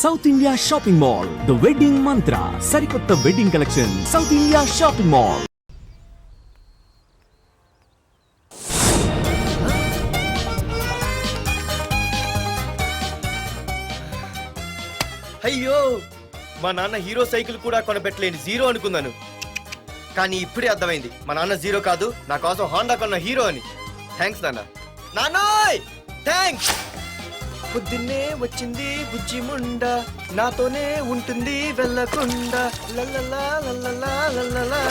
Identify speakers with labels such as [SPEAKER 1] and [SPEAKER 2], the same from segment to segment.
[SPEAKER 1] South India shopping mall, the wedding మంత్ర, సరికొత్త wedding collection, south India shopping mall.
[SPEAKER 2] అయ్యో, మా నాన్న హీరో సైకిల్ కూడా కొనబెట్టలేని జీరో అనుకున్నాను. కానీ ఇప్పుడే అర్థమైంది, మా నాన్న జీరో కాదు, నా కోసం హాండా కొన్న హీరో అని. థ్యాంక్స్ నాన్న. నాన్నోయ్ థ్యాంక్స్. పొద్దున్నే వచ్చింది బుజ్జి ముండ, నాతోనే ఉంటుంది వెళ్ళకుండా. లల్లలా లల్లలా లల్లలా.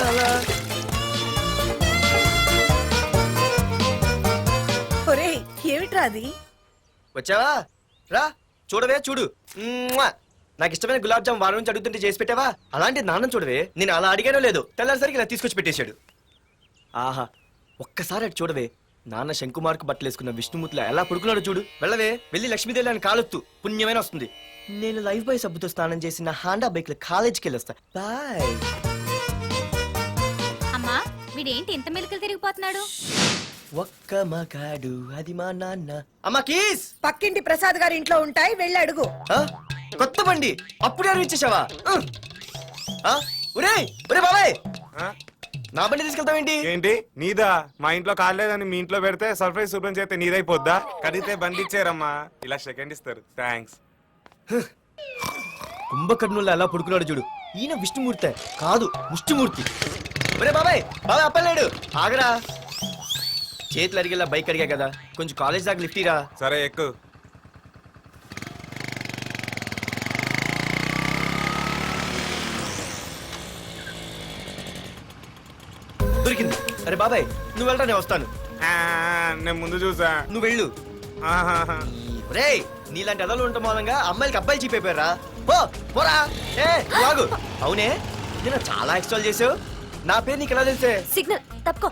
[SPEAKER 3] ఒరేయ్, ఏమిట్రా అది?
[SPEAKER 2] వచ్చావా? రా చూడవే, చూడు. నాకు ఇష్టమైన గులాబ్ జామ్ వారం నుంచి అడుగుతుంటే చేసి పెట్టావా? అలాంటి నాన్న చూడవే, నేను అలా అడిగానో లేదు, తెల్లారిసరికి ఇలా తీసుకొచ్చి పెట్టేశాడు. ఆహా, ఒక్కసారి అటు చూడవే, నాన్న శంకుమార్కు బట్టలు వేసుకున్న విష్ణుమూర్తిలా ఎలా పడుకున్నాడు చూడు. వెళ్ళవే, వెళ్ళి లక్ష్మీదేవి అని కాలొత్తు, పుణ్యమైన వస్తుంది. నేను లైఫ్ బాయ్ సబ్బుతో స్నానం చేసి నా హాండా బైక్ లో కాలేజీకి వెళ్ళొస్తా. బాయ్.
[SPEAKER 4] అమ్మా, వీడేంటి ఇంత మెలికలు తిరిగిపోతున్నాడు?
[SPEAKER 2] ఒక్క మగాడు అది మా నాన్న. అమ్మా కీస్.
[SPEAKER 3] పక్కింటి ప్రసాద్ గారి ఇంట్లో ఉంటాయి, వెళ్ళి అడుగు.
[SPEAKER 2] కొత్త బండి అప్పుడే అరివిచ్చేసావా? ఒరే ఒరే బాబాయ్, నా బండి తీసుకెళ్తావేంటి?
[SPEAKER 5] ఏంటి నీదా? మా ఇంట్లో కాలేదని మీ ఇంట్లో పెడితే సర్ప్రైజ్ శుభ్రం చేస్తే నీదైపోద్దా? కడిగితే బండి ఇచ్చారమ్మా, ఇలా సెకండ్ ఇస్తారు. థ్యాంక్స్.
[SPEAKER 2] కుంభకర్ణుల్లో ఎలా పడుకున్నాడు చూడు. ఈయన విష్ణుమూర్తి కాదు, ముష్టిమూర్తి. ఒరే బాబాయ్, బాబాయ్ అప్పలేడు, ఆగరా. చేతులు అడిగేలా బైక్ అడిగా కదా, కొంచెం కాలేజ్ దాకా లిఫ్ట్ ఇరా.
[SPEAKER 5] సరే ఎక్కు.
[SPEAKER 2] దొరికింది. అరే బాబాయ్, నువ్వు వెళ్ళరా, నేను వస్తాను.
[SPEAKER 5] నేను ముందు చూసా.
[SPEAKER 2] నువ్వు వెళ్ళు. రే, నీలాంటి అదలు ఉండటం మూలంగా అమ్మాయిలకి అబ్బాయిలు చీపైపోయారా? పోరా. ఆగు. అవునే, నేను చాలా ఎక్స్ట్రాల్ చేసావు. నా పేరు నీకు ఎలా తెలిసే?
[SPEAKER 4] సిగ్నల్ తప్పుకో.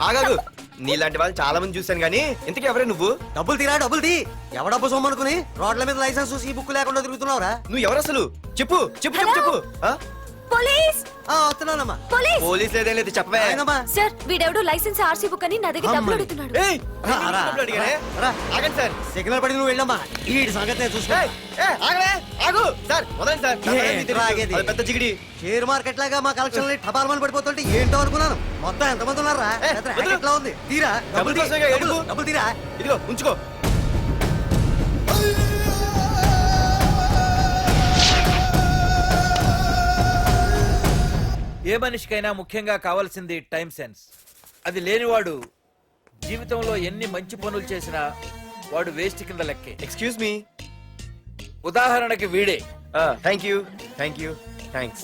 [SPEAKER 2] ఆగాగు. నీలాంటి వాళ్ళు చాలా మంది చూశాను గానీ ఇంతకీ ఎవరే నువ్వు?
[SPEAKER 6] డబ్బులు తీరా, డబ్బులు తీ. ఎవడబ్బు సొమ్మనుకుని రోడ్ల మీద లైసెన్స్ చూసి బుక్ లేకుండా తిరుగుతున్నావురా?
[SPEAKER 2] నువ్వు ఎవరు అసలు? చెప్పు చెప్పు చెప్పు చెప్పు.
[SPEAKER 4] పోలీస్!
[SPEAKER 6] వస్తున్నానమ్మా.
[SPEAKER 4] పోలీస్!
[SPEAKER 2] పోలీస్ లేదేం లేదు, చెప్పవే.
[SPEAKER 4] సార్, వీడెవడో లైసెన్స్ ఆర్సీ బుక్ అని నా దగ్గర డబ్బులు అడుగుతున్నాడు.
[SPEAKER 2] ఆగండి సార్.
[SPEAKER 6] సిగ్నల్ పడి నువ్వు వెళ్ళమ్మా, ఈ సంగతి చూసుకో.
[SPEAKER 2] ఆగు సార్, వదండి సార్. పెద్ద జిగిడి
[SPEAKER 6] షేర్ మార్కెట్ లాగా మా కలెక్షన్ టపాల్మని పడిపోతుంటే ఏంటో అనుకున్నాను. మొత్తం ఎంతమంది ఉన్నారా? ఎట్లా ఉంది? తీరా డబ్బులు తీరా.
[SPEAKER 2] ఇదిగో ఉంచుకో.
[SPEAKER 7] ఏ మనిషికైనా ముఖ్యంగా కావాల్సింది టైం సెన్స్. అది లేనివాడు జీవితంలో ఎన్ని మంచి పనులు చేసినా వాడు వేస్ట్ కింద లెక్కే.
[SPEAKER 2] Excuse me.
[SPEAKER 7] ఉదాహరణకి వీడే.
[SPEAKER 2] Thank you thank you thanks.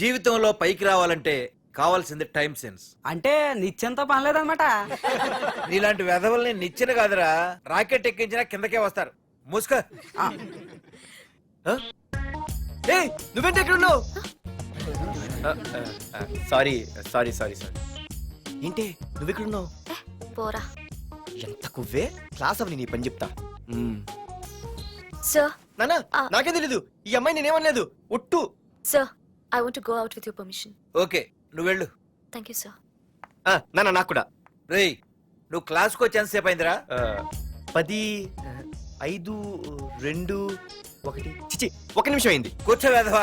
[SPEAKER 7] జీవితంలో పైకి రావాలంటే కావాల్సింది టైం సెన్స్.
[SPEAKER 6] అంటే నిత్యంతో పనిలేదన్నమాట.
[SPEAKER 7] నీలాంటి వెధవల్ని నిచ్చిన కాదురా, రాకెట్ ఎక్కించినా కిందకే వస్తారు. మూసుక.
[SPEAKER 2] నువ్వేంటి ఎక్కడ ఉన్నావు? Sorry sorry sorry sorry. ఏంటి నువ్వు ఇక్కడ ఉన్నావు?
[SPEAKER 4] పోరా.
[SPEAKER 2] ఎంత కువ్వే. క్లాస్ అవని నీ పని చెప్తా.
[SPEAKER 4] సార్,
[SPEAKER 2] నానా నాకే తెలీదు, ఈ అమ్మాయి నేనేమనలేదు, ఒట్టు.
[SPEAKER 4] Sir, I want to go out with your permission.
[SPEAKER 7] Okay, నువ్వు వెళ్ళు.
[SPEAKER 4] Thank you sir.
[SPEAKER 2] నానా నాకు కూడా.
[SPEAKER 7] రేయ్, నువ్వు క్లాస్కి వచ్చి ఎంతసేపు అయిందిరా?
[SPEAKER 2] 10, 5, 2, 1 చిచి 1 నిమిషం అయింది.
[SPEAKER 7] కూర్చో వెధవా.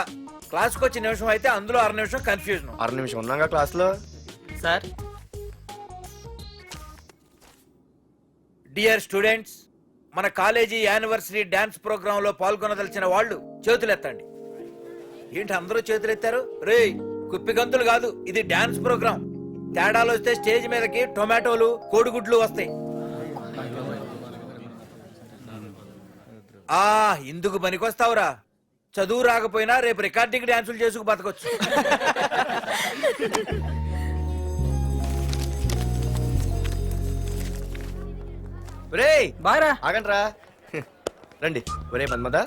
[SPEAKER 7] క్లాస్కి వచ్చి నిమిషం అయితే అందులో 6 నిమిషం కన్ఫ్యూజన్.
[SPEAKER 2] 6 నిమిషం ఉన్నాగా క్లాస్ లో.
[SPEAKER 6] సార్,
[SPEAKER 7] డియర్ స్టూడెంట్స్, మన కాలేజీ యానివర్సరీ డాన్స్ ప్రోగ్రామ్ లో పాల్గొనదలిచిన వాళ్ళు చేతులెత్తండి. ఏంటి అందరూ చేతులెత్తారు? రేయ్, కుప్పి గంతులు కాదు, ఇది డాన్స్ ప్రోగ్రామ్. తేడాలు వస్తే స్టేజ్ మీదకి టొమాటోలు, కోడిగుడ్లు వస్తాయి. ఇందుకు పనికొస్తావురా. చదువు రాకపోయినా రేపు రికార్డింగ్ డాన్సులు చేసుకు బతకొచ్చు.
[SPEAKER 2] ఆగండ్రా, రండి. ఒరే మన్మద,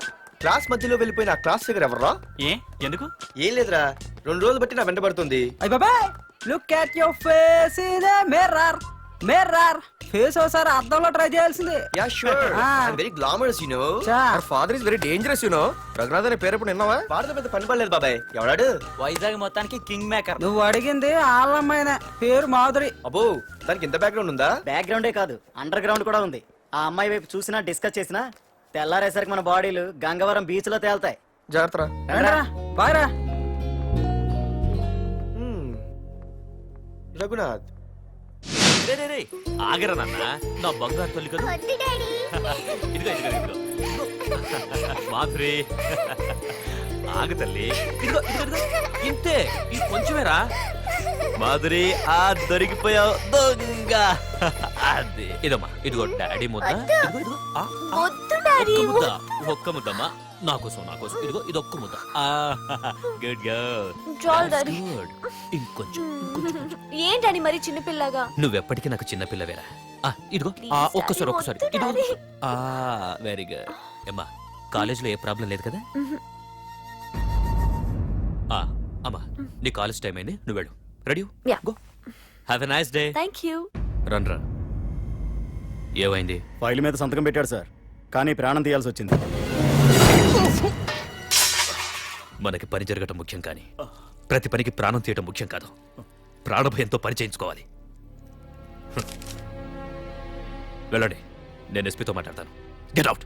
[SPEAKER 2] క్లాస్ మధ్యలో వెళ్ళిపోయిన ఆ క్లాస్ ఫిగర్ ఎవర్రా?
[SPEAKER 1] ఎందుకు?
[SPEAKER 2] ఏం లేదురా, 2 రోజులు బట్టి నా వెంట పడుతుంది.
[SPEAKER 6] Look at your face in the mirror. Mirror face ఒకసారి అద్దంలో ట్రై చేయాల్సింది.
[SPEAKER 2] Yeah sure, I am very glamorous you know.
[SPEAKER 6] Our
[SPEAKER 2] father is very dangerous you know. Raghunath అనే పేరు ఎప్పుడు విన్నావా? వాడితో పెద్ద పని పడలేదు బాబాయ్. ఎవడాడు?
[SPEAKER 6] వైజాగ్ మొత్తానికి కింగ్ మేకర్. నువ్వు అడిగింది ఆళ్ళమ్మైన పేరు మాధురి.
[SPEAKER 2] అబ్బో, దానికి ఇంత బ్యాక్గ్రౌండ్ ఉందా?
[SPEAKER 6] బ్యాక్గ్రౌండే కాదు, అండర్ గ్రౌండ్ కూడా ఉంది.
[SPEAKER 8] ఆ అమ్మాయి వైపు చూసినా డిస్కస్ చేసినా తెల్లారేసరికి మన బాడీలు గంగవరం బీచ్ లో తేలుతాయి.
[SPEAKER 2] జాగ్రత్త
[SPEAKER 8] బాగా
[SPEAKER 2] రఘునాథ్.
[SPEAKER 1] రే రే రే ఆగరా నాన్న, నా బంగారు తల్లి కదా. ఇదిగో ఇదిగో ఇదిగో మాధురి, ఆగు తల్లి. ఇదిగో ఇదిగో ఇదిగో ఇంతే, ఇది కొంచెమేరా. మాధురి ఆ దొరికిపోయావు దొంగ. అదే ఇదమ్మా, ఇదిగో డాడీ ముద్ద. ఇదిగో ఇదిగో ఆ, ఆ,
[SPEAKER 4] వద్దు డాడీ.
[SPEAKER 1] ఒక్క ముద్ద, ఒక్క ముద్దమ్మా నా కోసం నా కోసం. ఇదిగో ఇది ఒక్క ముద్ద. గుడ్ గర్ల్,
[SPEAKER 4] చాలు డాడీ.
[SPEAKER 1] గుడ్. ఇంకొంచెం
[SPEAKER 4] ఏంటని మరి చిన్నపిల్లగా?
[SPEAKER 1] నువ్వెప్పటికీ నాకు చిన్న పిల్లవేరా. ఇదిగో
[SPEAKER 4] Please,
[SPEAKER 1] ఒక్కసారి
[SPEAKER 4] daddy,
[SPEAKER 1] ఒక్కసారి
[SPEAKER 4] వద్దు,
[SPEAKER 1] ఇదిగో
[SPEAKER 4] daddy.
[SPEAKER 1] Very good. అమ్మా కాలేజీలో ఏ ప్రాబ్లం లేదు కదా? అమ్మా నీ కాలేజ్ టైం అయింది, నువ్వు వెళ్ళు. Ready
[SPEAKER 4] Yeah.
[SPEAKER 1] Go. Have a nice day.
[SPEAKER 4] Thank you.
[SPEAKER 1] రన్రా. ఏమైంది?
[SPEAKER 8] ఫైల్ మీద సంతకం పెట్టాడు సార్, కానీ ప్రాణం తీయాల్సి వచ్చింది.
[SPEAKER 1] మనకి పని జరగటం ముఖ్యం కానీ ప్రతి పనికి ప్రాణం తీయటం ముఖ్యం కాదు. ప్రాణభయంతో పని చేయించుకోవాలి. వెళ్ళండి, నేను ఎస్పీతో మాట్లాడతాను. Get out.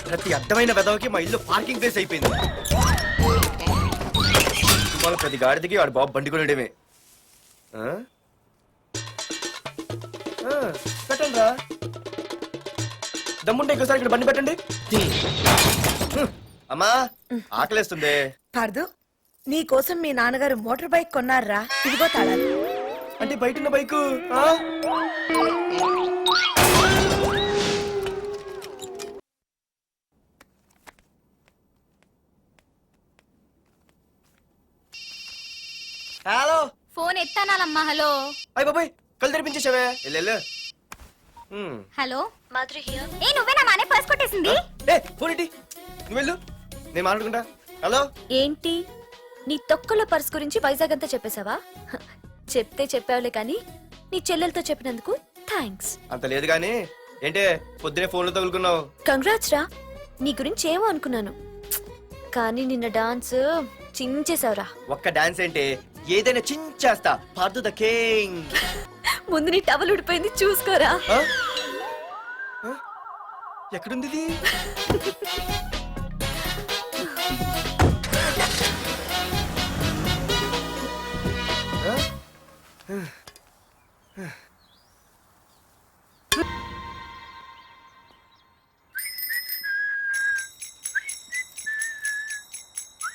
[SPEAKER 2] ప్రతి అడ్డమైన వెదవకి మా ఇల్లు పార్కింగ్ ప్లేస్ అయిపోయింది. వాళ్ళ ప్రతి గాడిదకి వాడు బాబు బండి కొనడమే. పెట్టండి రా, దమ్ముంటే ఇంకోసారి ఇక్కడ బండి పెట్టండి. అమ్మా ఆకలేస్తుంది.
[SPEAKER 3] పార్దు నీ కోసం మీ నాన్నగారు మోటార్ బైక్ కొన్నారా, ఇదిగో తాళాలు.
[SPEAKER 2] అంటే బయట ఉన్న బైకు. హలో,
[SPEAKER 9] ఫోన్ ఎత్తానాలమ్మా. హలో
[SPEAKER 2] అయ్య బాబాయ్ కళ్ళు తెరిపించేసావే. వెళ్ళు.
[SPEAKER 9] Hello
[SPEAKER 4] Madhuri here.
[SPEAKER 9] ఏ నువ్వేనా మానే పర్స్ కొట్టేసింది?
[SPEAKER 2] ఏ ఫోన్ ఏంటి, నువ్వు వెళ్ళు, నేను మాట్లాడుకుంటా. హలో
[SPEAKER 4] ఏంటి నీ తొక్కల పర్స్ గురించి వైజాగ్ అంతా చెప్పేశావా? చెప్తే చెప్పావులే కానీ నీ చెల్లెలతో చెప్పినందుకు థ్యాంక్స్.
[SPEAKER 2] అంత లేదు కానీ ఏంటే పొద్దునే ఫోన్లో తగులుకున్నావు.
[SPEAKER 4] కంగ్రాట్స్ రా, నీ గురించి ఏమో అనుకున్నాను కానీ నిన్న డాన్స్ చించేశావురా.
[SPEAKER 2] ఒక్క డాన్స్ ఏంటి, ఏదైనా చించేస్తా. Pardhu the king.
[SPEAKER 4] ముందు నీ టవల్ ఉడిపోయింది చూసుకోరా.
[SPEAKER 2] ఎక్కడుంది ఇది?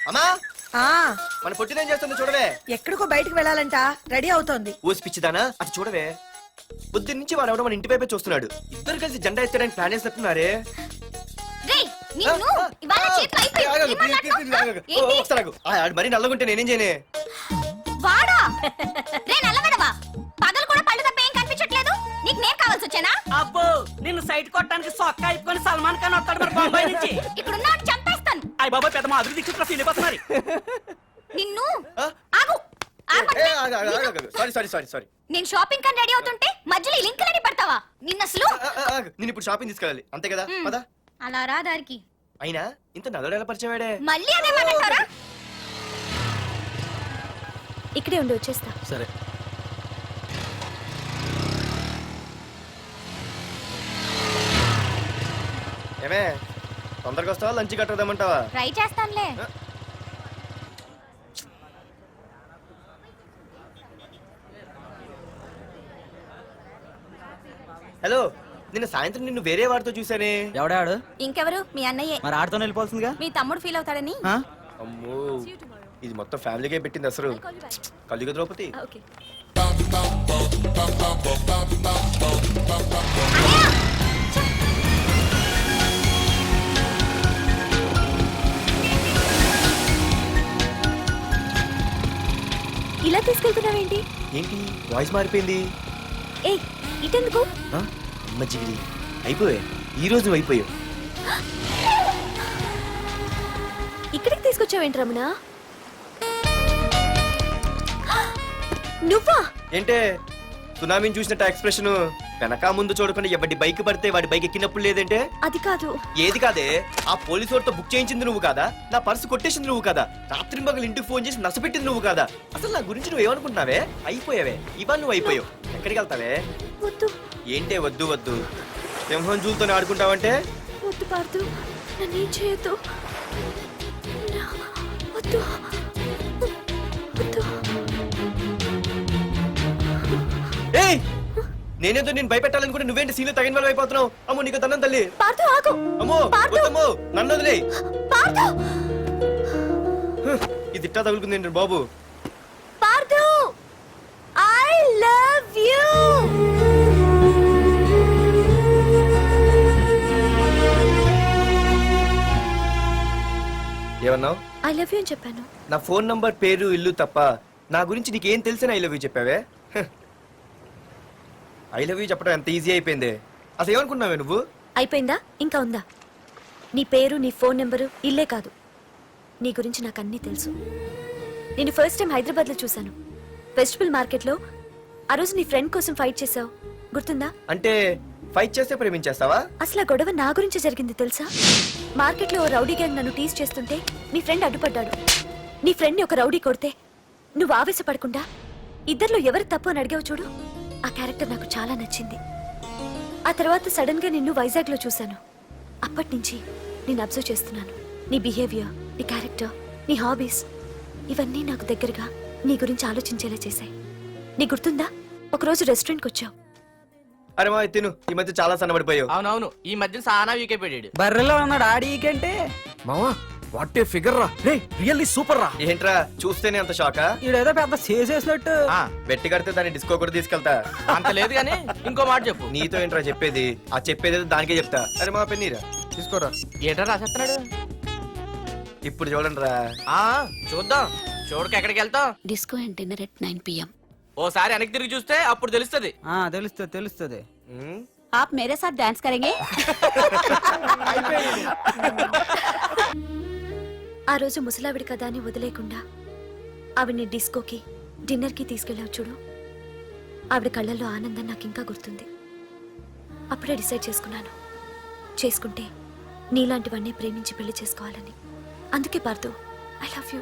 [SPEAKER 2] అమ్మా
[SPEAKER 3] ఆ
[SPEAKER 2] మన పొట్టినేం చేస్తుంది చూడవే.
[SPEAKER 3] ఎక్కడికో బయటికి వెళ్ళాలంట, రెడీ అవుతోంది.
[SPEAKER 2] ఊసి పిచ్చిదానా, అటు చూడవే. పొద్దున్న నుంచి వాడు ఎవడో మన ఇంటి వైపే చూస్తున్నాడు. ఇద్దరు కలిసి జెండా ఎత్తడానికి ప్లాన్ చేస్తున్నారు.
[SPEAKER 9] రేయ్ నిన్ను ఇవాళ చేతులు అయిపోయి ఏం మాట్లాడుతున్నావ్? ఏంటి?
[SPEAKER 2] మరి నల్లగుంటే నేనేం చేయనే?
[SPEAKER 9] వాడా రే నల్లవడవా, పగలు కూడా పళ్ళు తప్ప ఏం కనిపించట్లేదు. నీకు నేను కావాల్సి వచ్చానా?
[SPEAKER 10] అబ్బో నిన్ను సైట్ కొట్టడానికి సొక్క అయిపోయి సల్మాన్ ఖాన్ వస్తాడు మరి బొంబాయి నుంచి.
[SPEAKER 9] ఇక్కడ ఉన్నాడు చంపేస్తాను.
[SPEAKER 10] అయ్య బాబా పెద్ద మాధురి దిక్కు ఫీల్ అయిపోతున్నారు.
[SPEAKER 9] నిన్ను ఆగు
[SPEAKER 2] సారీ.
[SPEAKER 9] నేను షాపింగ్ కని రెడీ అవుతుంటే మధ్యలో ఈ లింకులని పడతావా? నిన్న అసలు
[SPEAKER 2] నేను ఇప్పుడు షాపింగ్ తీసుకెళ్ళాలి అంతే కదా. పదా.
[SPEAKER 9] అలా రా దారికి.
[SPEAKER 2] అయినా ఇంత నల్లడు ఎలా పరిచయం వాడే?
[SPEAKER 9] మళ్ళీ అదే మాట్లాడతారా?
[SPEAKER 4] ఇక్కడే ఉండి వచ్చేస్తా.
[SPEAKER 1] సరే.
[SPEAKER 2] ఏమే తొందరగా వస్తావా, లంచ్ కట్టదామంటావా?
[SPEAKER 9] ట్రై చేస్తానులే.
[SPEAKER 2] హలో, నిన్న సాయంత్రం నిన్ను వేరే వాడితో చూసానే.
[SPEAKER 8] ఎవడాడు?
[SPEAKER 9] ఇంకెవరు? మీ అన్నయ్యే.
[SPEAKER 8] మరి ఆడుతో వెళ్ళిపోతుందిగా.
[SPEAKER 9] మీ తమ్ముడు ఫీల్ అవుతాడని.
[SPEAKER 2] అమ్మో, ఇది మొత్తం ఫ్యామిలీకే పెట్టింది అసలు. కలియుగ ద్రౌపది.
[SPEAKER 4] ఓకే. ఇలా తీసుకెళ్తున్నావేంటి?
[SPEAKER 2] ఏంటి వాయిస్ మారిపోయింది?
[SPEAKER 4] ఏ ఇటెందుకు?
[SPEAKER 2] అమ్మ జిగిరి అయిపోయా, ఈ రోజు నువ్వు అయిపోయావు.
[SPEAKER 4] ఇక్కడికి తీసుకొచ్చావేంటి రమణ? నువ్వా?
[SPEAKER 2] ఏంటే సునామీని చూసినట్టు ఎక్స్ప్రెషన్. వెనక ముందు చూడకుండా ఎవడి బైక్ పడితే వాడి బైక్ ఎక్కినప్పుడు లేదంటే
[SPEAKER 4] అది కాదు.
[SPEAKER 2] ఏది కాదే, ఆ పోలీసు వాడితో బుక్ చేయించింది నువ్వు కాదా, నా పర్సు కొట్టేసింది నువ్వు కాదా, రాత్రి మగలు ఇంటికి ఫోన్ చేసి నసపెట్టింది నువ్వు కాదా, అసలు నా గురించి నువ్వు ఏమనుకుంటున్నావే? అయిపోయావే, ఇవాళ నువ్వు అయిపోయావు. ఎక్కడికి వెళ్తావే?
[SPEAKER 4] వద్దు
[SPEAKER 2] ఏంటే వద్దు వద్దు, సింహం జూలతో ఆడుకుంటావంటే?
[SPEAKER 4] వద్దు పార్దు, నన్నేం చేయొద్దు. వద్దు వద్దు.
[SPEAKER 2] ఏయ్, నేనేదో నేను భయపెట్టాలనుకుంటే నువ్వేంటి సీన్లో తగిన వాళ్ళు అయిపోతున్నావు? అమ్మో నీకు దండం తల్లి.
[SPEAKER 4] పార్దు ఆగు.
[SPEAKER 2] అమ్మో వద్దమ్మో, నన్ను వదిలే.
[SPEAKER 4] పార్దు
[SPEAKER 2] ఇది ఇట్టా తగులుకుంది ఏంటి బాబు?
[SPEAKER 4] Pardhu, I love you.
[SPEAKER 2] ఏమన్నావు?
[SPEAKER 4] ఐ లవ్ యు అని చెప్పాను.
[SPEAKER 2] నా ఫోన్ నంబర్, పేరు, ఇల్లు తప్ప నా గురించి నీకేం తెలిసిన ఐ లవ్ యూ చెప్పావే? ఐ లవ్ యూ చెప్పడం ఎంత ఈజీ అయిపోయింది. అసలు ఏమనుకున్నావే నువ్వు?
[SPEAKER 4] అయిపోయిందా? ఇంకా ఉందా? నీ పేరు, నీ ఫోన్ నెంబరు, ఇల్లే కాదు, నీ గురించి నాకు అన్నీ తెలుసు. నేను ఫస్ట్ టైం హైదరాబాద్లో చూశాను, వెజిటబుల్ మార్కెట్లో. ఆ రోజు నీ ఫ్రెండ్ కోసం ఫైట్ చేసావు, గుర్తుందా?
[SPEAKER 2] అంటే ఫైట్ చేస్తే ప్రేమించేస్తావా?
[SPEAKER 4] అసలు ఆ గొడవ నా గురించి జరిగింది తెలుసా? మార్కెట్లో ఓ రౌడీ గ్యాంగ్ నన్ను టీజ్ చేస్తుంటే నీ ఫ్రెండ్ అడ్డుపడ్డాడు. నీ ఫ్రెండ్ని ఒక రౌడీ కొడితే నువ్వు ఆవేశపడకుండా ఇద్దరిలో ఎవరు తప్పు అని అడిగావు చూడు, ఆ క్యారెక్టర్ నాకు చాలా నచ్చింది. ఆ తర్వాత సడన్ గా నిన్ను వైజాగ్లో చూశాను. అప్పటి నుంచి నేను అబ్జర్వ్ చేస్తున్నాను. నీ బిహేవియర్, నీ క్యారెక్టర్, నీ హాబీస్, ఇవన్నీ నాకు దగ్గరగా నీ గురించి ఆలోచించేలా చేశాయి. నీ గుర్తుందా, ఒకరోజు రెస్టారెంట్కి వచ్చావు.
[SPEAKER 2] అరే మా తిను, ఈ మధ్య చాలా సన్నబడిపోయావు.
[SPEAKER 10] అవునవును, ఈ మధ్య సానా వీకే పెట్టాడు.
[SPEAKER 6] బర్రెలో ఉన్నాడు ఆడికంటే.
[SPEAKER 7] మావా వాట్ ఏ ఫిగర్ రా, రే రియల్లీ సూపర్ రా.
[SPEAKER 2] ఏంట్రా చూస్తేనే అంత షాకా?
[SPEAKER 6] ఈడేదో పెద్ద చేసేసినట్టు.
[SPEAKER 2] బెట్టి కడితే దాన్ని డిస్కో కూడా తీసుకెళ్తా.
[SPEAKER 10] అంత లేదు కానీ ఇంకో మాట చెప్పు.
[SPEAKER 2] నీతో ఏంట్రా చెప్పేది? ఆ చెప్పేది దానికే చెప్తా. అరే మా పెన్నీరా తీసుకోరా.
[SPEAKER 10] ఏంటో రాసేస్తున్నాడు.
[SPEAKER 2] ఇప్పుడు చూడండి రా.
[SPEAKER 10] చూద్దాం, చూడక ఎక్కడికి వెళ్తాం.
[SPEAKER 9] Disco and dinner at 9 PM.
[SPEAKER 10] ఓసారి వెనక్కి తిరిగి చూస్తే అప్పుడు తెలుస్తది.
[SPEAKER 6] తెలుస్తుంది తెలుస్తుంది.
[SPEAKER 9] आप मेरे साथ डांस करेंगे?
[SPEAKER 4] ఆ రోజు ముసలావిడి కదా అని వదిలేకుండా ఆవిడ్ని డిస్కోకి, డిన్నర్కి తీసుకెళ్ళావు చూడు, ఆవిడ కళ్ళల్లో ఆనందం నాకు ఇంకా గుర్తుంది. అప్పుడే డిసైడ్ చేసుకుంటే నీలాంటివన్నీ ప్రేమించి పెళ్లి చేసుకోవాలని. అందుకే పార్థు, ఐ లవ్ యూ.